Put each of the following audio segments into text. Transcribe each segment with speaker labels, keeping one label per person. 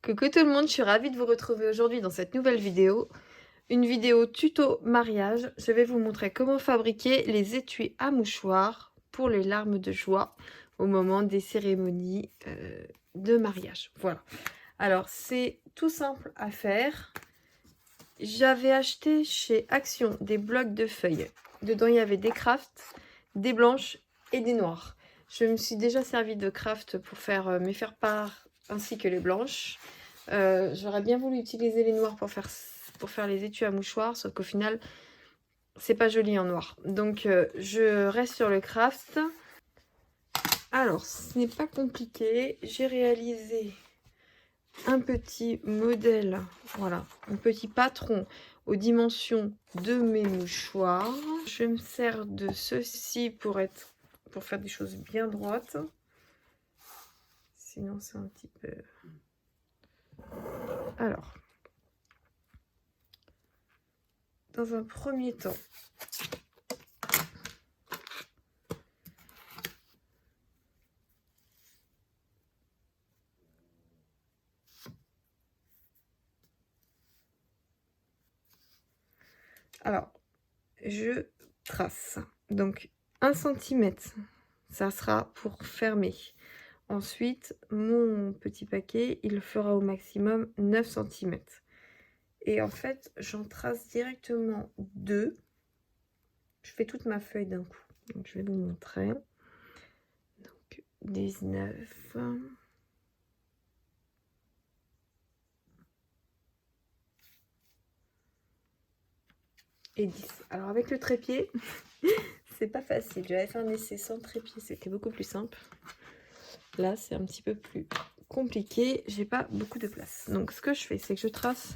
Speaker 1: Coucou tout le monde, je suis ravie de vous retrouver aujourd'hui dans cette nouvelle vidéo. Une vidéo tuto mariage. Je vais vous montrer comment fabriquer les étuis à mouchoirs pour les larmes de joie au moment des cérémonies de mariage. Voilà. Alors, c'est tout simple à faire. J'avais acheté chez Action des blocs de feuilles. Dedans, il y avait des crafts, des blanches et des noires. Je me suis déjà servi de craft pour faire mes faire-part ainsi que les blanches. J'aurais bien voulu utiliser les noirs pour faire les étuis à mouchoirs, sauf qu'au final, c'est pas joli en noir. Donc, je reste sur le craft. Alors, ce n'est pas compliqué. J'ai réalisé un petit modèle, voilà, un petit patron aux dimensions de mes mouchoirs. Je me sers de ceci pour faire des choses bien droites. Sinon, c'est un petit peu... Alors, dans un premier temps, je trace. Donc, 1 cm, ça sera pour fermer. Ensuite, mon petit paquet, il fera au maximum 9 cm. Et en fait, j'en trace directement 2. Je fais toute ma feuille d'un coup. Donc, je vais vous montrer. Donc, 19. Et 10. Alors, avec le trépied, c'est pas facile. J'avais fait un essai sans trépied, c'était beaucoup plus simple. Là, c'est un petit peu plus compliqué. J'ai pas beaucoup de place. Donc, ce que je fais, c'est que je trace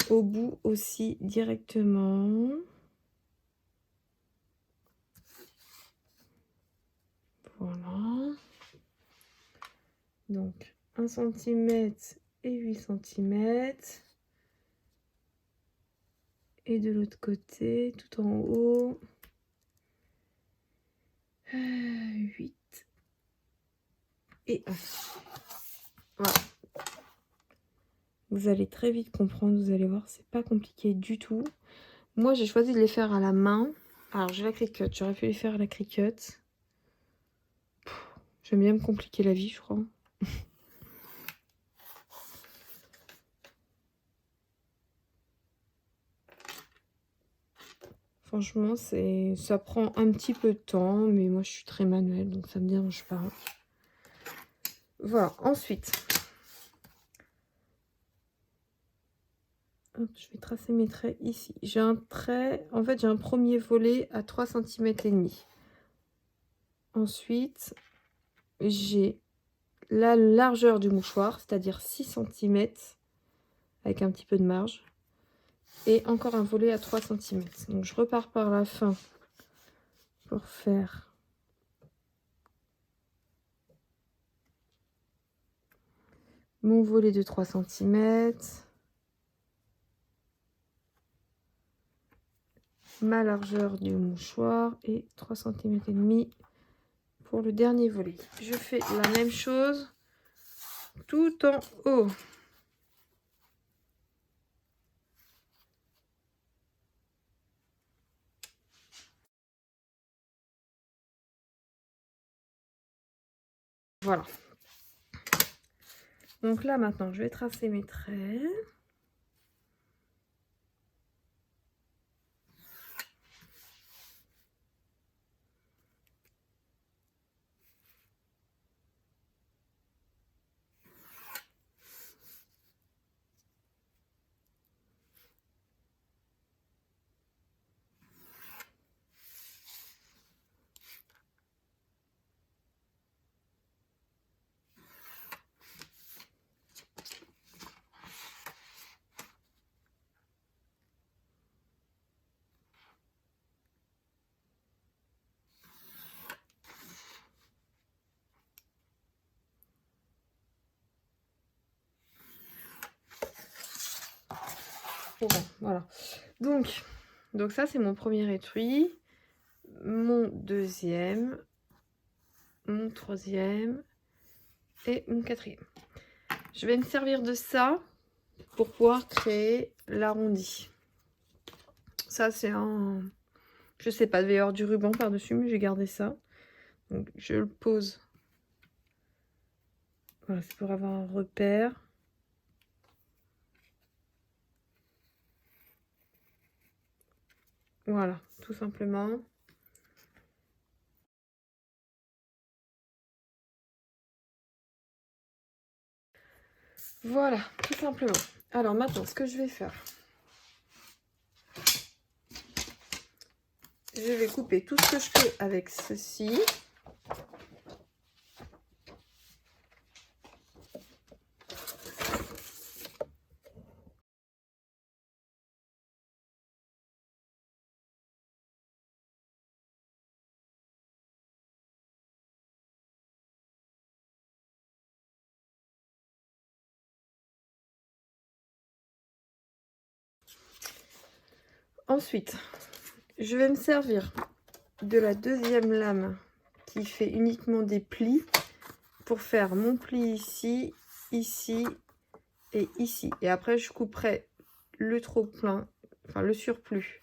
Speaker 1: au bout aussi directement. Voilà. Donc, 1 cm et 8 cm. Et de l'autre côté, tout en haut, 8 et 1. Voilà. Vous allez très vite comprendre, vous allez voir, c'est pas compliqué du tout. Moi, j'ai choisi de les faire à la main. Alors, j'ai la Cricut, j'aurais pu les faire à la Cricut. J'aime bien me compliquer la vie, je crois. Franchement, ça prend un petit peu de temps, mais moi, je suis très manuelle, donc ça me dérange pas. Voilà, ensuite... Hop, je vais tracer mes traits ici. J'ai un trait, en fait j'ai un premier volet à 3 cm et demi. Ensuite, j'ai la largeur du mouchoir, c'est-à-dire 6 cm avec un petit peu de marge. Et encore un volet à 3 cm. Donc je repars par la fin pour faire mon volet de 3 cm. Ma largeur du mouchoir et 3 cm et demi pour le dernier volet. Je fais la même chose tout en haut. Voilà. Donc là maintenant je vais tracer mes traits. Bon, voilà. Donc ça c'est mon premier étui, mon deuxième, mon troisième et mon quatrième. Je vais me servir de ça pour pouvoir créer l'arrondi. Ça, c'est un... Je sais pas, il devait y avoir du ruban par-dessus, mais j'ai gardé ça. Donc, je le pose. Voilà, c'est pour avoir un repère. Voilà, tout simplement. Voilà, tout simplement. Alors maintenant, ce que je vais faire, je vais couper tout ce que je peux avec ceci. Ensuite, je vais me servir de la deuxième lame qui fait uniquement des plis pour faire mon pli ici, ici et ici. Et après, je couperai le trop-plein, enfin le surplus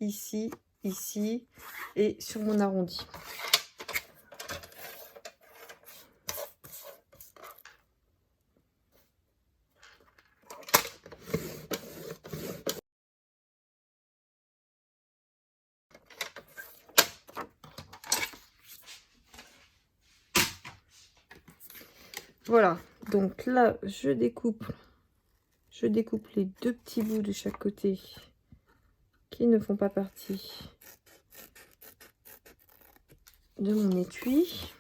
Speaker 1: ici, ici et sur mon arrondi. Voilà, donc là, je découpe les deux petits bouts de chaque côté qui ne font pas partie de mon étui.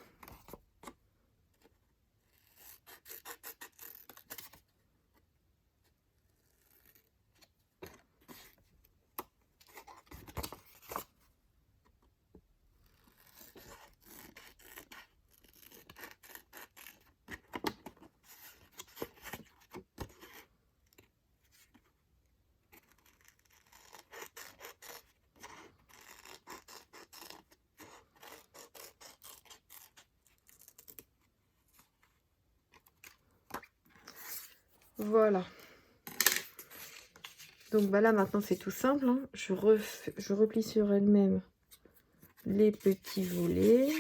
Speaker 1: Voilà. Donc bah là maintenant c'est tout simple, hein. Je replie sur elle-même les petits volets.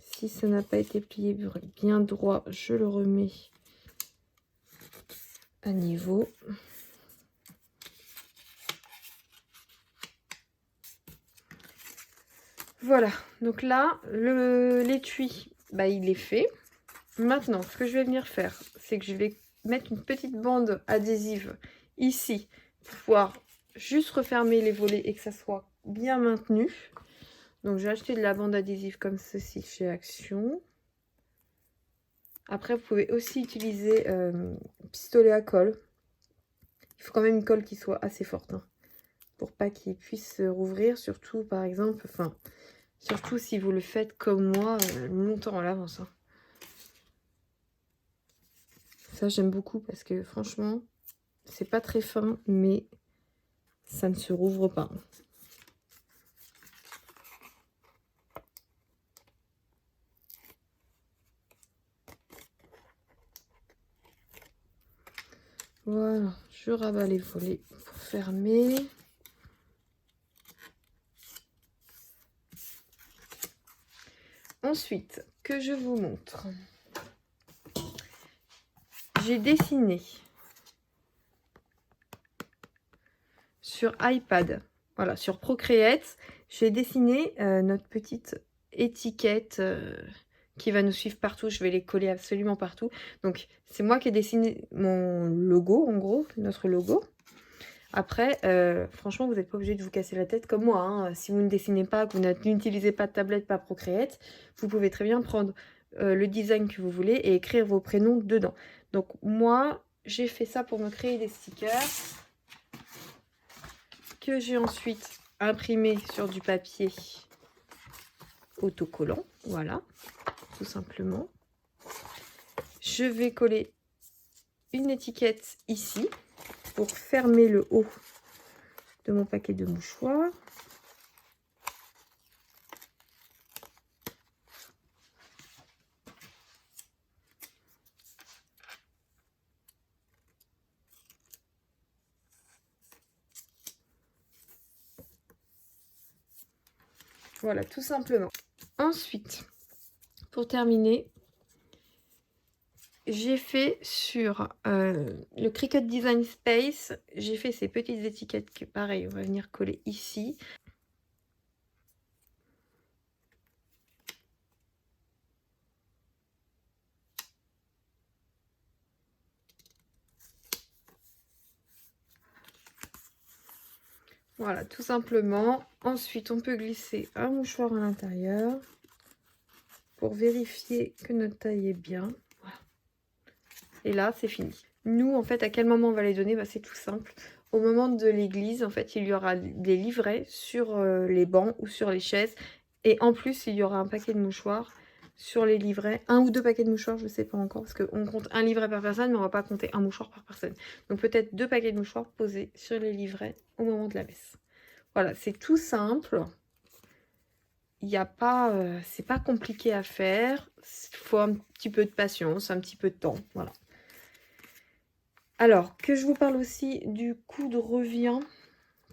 Speaker 1: Si ça n'a pas été plié bien droit, je le remets à niveau. Voilà, donc là l'étui, bah, il est fait. Maintenant, ce que je vais venir faire, c'est que je vais mettre une petite bande adhésive ici pour pouvoir juste refermer les volets et que ça soit bien maintenu. Donc, j'ai acheté de la bande adhésive comme ceci chez Action. Après, vous pouvez aussi utiliser pistolet à colle. Il faut quand même une colle qui soit assez forte, hein, pour pas qu'il puisse se rouvrir, surtout par exemple, enfin, surtout si vous le faites comme moi longtemps à l'avance, hein. Ça, j'aime beaucoup parce que franchement, c'est pas très fin, mais ça ne se rouvre pas. Voilà, je rabats les volets pour fermer. Ensuite, que je vous montre. J'ai dessiné sur iPad, voilà, sur Procreate, j'ai dessiné notre petite étiquette qui va nous suivre partout. Je vais les coller absolument partout. Donc, c'est moi qui ai dessiné mon logo, en gros, notre logo. Après, franchement, vous n'êtes pas obligé de vous casser la tête comme moi, hein. Si vous ne dessinez pas, que vous n'utilisez pas de tablette, pas Procreate, vous pouvez très bien prendre le design que vous voulez et écrire vos prénoms dedans. Donc, moi, j'ai fait ça pour me créer des stickers que j'ai ensuite imprimé sur du papier autocollant. Voilà, tout simplement. Je vais coller une étiquette ici pour fermer le haut de mon paquet de mouchoirs. Voilà, tout simplement. Ensuite, pour terminer, j'ai fait sur le Cricut Design Space, j'ai fait ces petites étiquettes que pareil, on va venir coller ici. Voilà, tout simplement. Ensuite, on peut glisser un mouchoir à l'intérieur pour vérifier que notre taille est bien. Voilà. Et là, c'est fini. Nous, en fait, à quel moment on va les donner? Bah, c'est tout simple. Au moment de l'église, en fait, il y aura des livrets sur les bancs ou sur les chaises. Et en plus, il y aura un paquet de mouchoirs sur les livrets. 1 ou 2 paquets de mouchoirs, je ne sais pas encore. Parce qu'on compte un livret par personne, mais on ne va pas compter un mouchoir par personne. Donc peut-être 2 paquets de mouchoirs posés sur les livrets au moment de la messe. Voilà, c'est tout simple. Il n'y a pas, c'est pas compliqué à faire. Il faut un petit peu de patience, un petit peu de temps. Voilà. Alors, que je vous parle aussi du coût de revient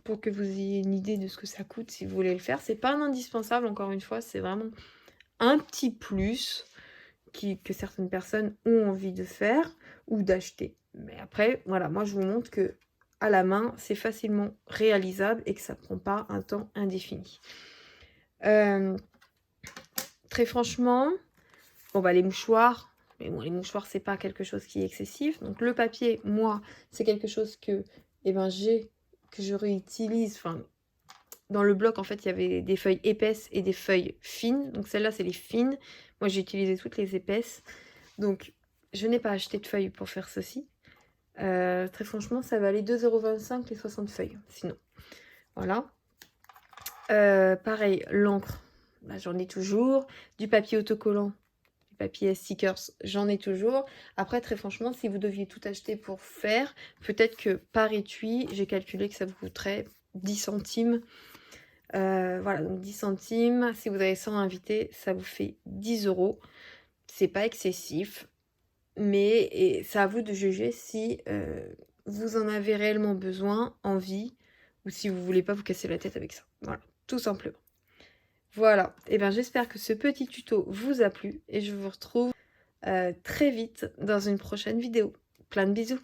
Speaker 1: pour que vous ayez une idée de ce que ça coûte si vous voulez le faire. C'est pas un indispensable, encore une fois, c'est vraiment un petit plus que certaines personnes ont envie de faire ou d'acheter. Mais après, voilà, moi je vous montre que à la main, c'est facilement réalisable et que ça ne prend pas un temps indéfini. Très franchement, bon bah les mouchoirs, mais bon les mouchoirs c'est pas quelque chose qui est excessif. Donc le papier, moi, c'est quelque chose que que je réutilise. Enfin, dans le bloc en fait il y avait des feuilles épaisses et des feuilles fines. Donc celles-là c'est les fines. Moi j'ai utilisé toutes les épaisses. Donc je n'ai pas acheté de feuilles pour faire ceci. Très franchement ça va aller 2,25 € les 60 feuilles sinon. Voilà. Pareil, l'encre, bah, j'en ai toujours. Du papier autocollant, du papier stickers, j'en ai toujours. Après, très franchement, si vous deviez tout acheter pour faire, peut-être que par étui, j'ai calculé que ça vous coûterait 10 centimes. Voilà, donc 10 centimes. Si vous avez 100 invités, ça vous fait 10 €. C'est pas excessif, mais c'est à vous de juger si vous en avez réellement besoin, envie, ou si vous voulez pas vous casser la tête avec ça. Voilà, tout simplement. Voilà, et bien j'espère que ce petit tuto vous a plu et je vous retrouve très vite dans une prochaine vidéo. Plein de bisous!